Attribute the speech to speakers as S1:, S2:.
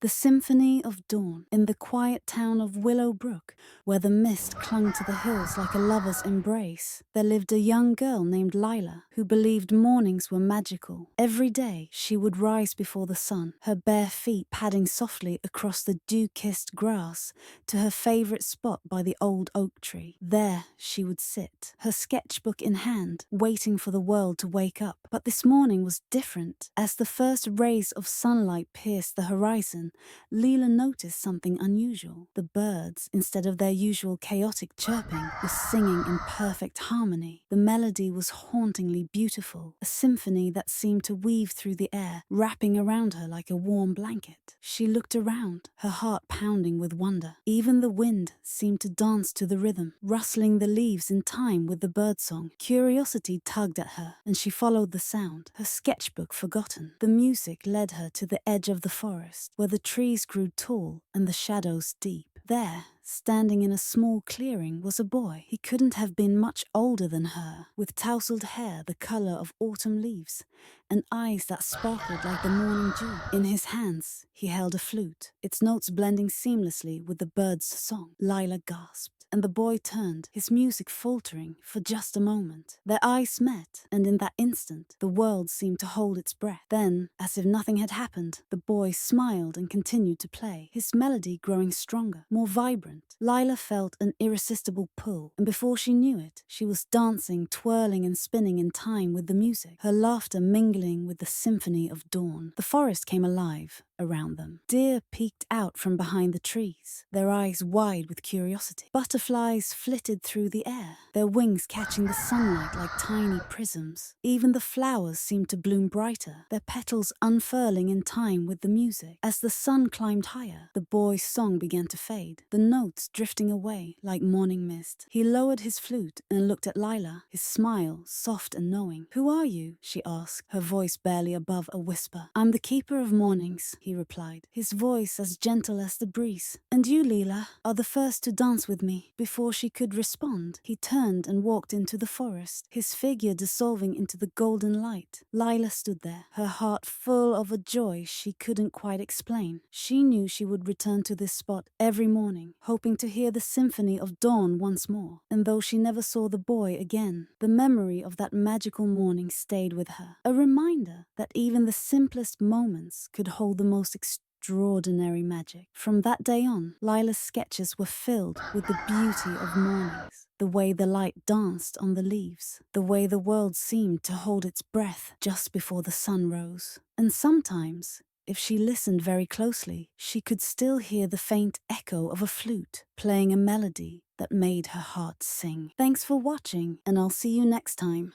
S1: The Symphony of Dawn. In the quiet town of Willow Brook, where the mist clung to the hills like a lover's embrace, there lived a young girl named Lila who believed mornings were magical. Every day she would rise before the sun, her bare feet padding softly across the dew-kissed grass to her favorite spot by the old oak tree. There she would sit, her sketchbook in hand, waiting for the world to wake up. But this morning was different. As the first rays of sunlight pierced the horizon, Lila noticed something unusual. The birds, instead of their usual chaotic chirping, were singing in perfect harmony. The melody was hauntingly beautiful, a symphony that seemed to weave through the air, wrapping around her like a warm blanket. She looked around, her heart pounding with wonder. Even the wind seemed to dance to the rhythm, rustling the leaves in time with the birdsong. Curiosity tugged at her, and she followed the sound, her sketchbook forgotten. The music led her to the edge of the forest, where the trees grew tall and the shadows deep. There, standing in a small clearing, was a boy. He couldn't have been much older than her, with tousled hair the color of autumn leaves and eyes that sparkled like the morning dew. In his hands, he held a flute, its notes blending seamlessly with the bird's song. Lila gasped, and the boy turned, his music faltering for just a moment. Their eyes met, and in that instant, the world seemed to hold its breath. Then, as if nothing had happened, the boy smiled and continued to play, his melody growing stronger, more vibrant. Lila felt an irresistible pull, and before she knew it, she was dancing, twirling and spinning in time with the music, her laughter mingling with the symphony of dawn. The forest came alive around them. Deer peeked out from behind the trees, their eyes wide with curiosity. Butterflies flitted through the air, their wings catching the sunlight like tiny prisms. Even the flowers seemed to bloom brighter, their petals unfurling in time with the music. As the sun climbed higher, the boy's song began to fade, the notes drifting away like morning mist. He lowered his flute and looked at Lila, his smile soft and knowing. "Who are you?" she asked, her voice barely above a whisper. "I'm the keeper of mornings," he replied, his voice as gentle as the breeze. "And you, Lila, are the first to dance with me." Before she could respond, he turned and walked into the forest, his figure dissolving into the golden light. Lila stood there, her heart full of a joy she couldn't quite explain. She knew she would return to this spot every morning, hoping to hear the symphony of dawn once more. And though she never saw the boy again, the memory of that magical morning stayed with her, a reminder that even the simplest moments could hold the most extraordinary magic. From that day on, Lila's sketches were filled with the beauty of mornings, the way the light danced on the leaves, the way the world seemed to hold its breath just before the sun rose. And sometimes, if she listened very closely, she could still hear the faint echo of a flute playing a melody that made her heart sing. Thanks for watching, and I'll see you next time.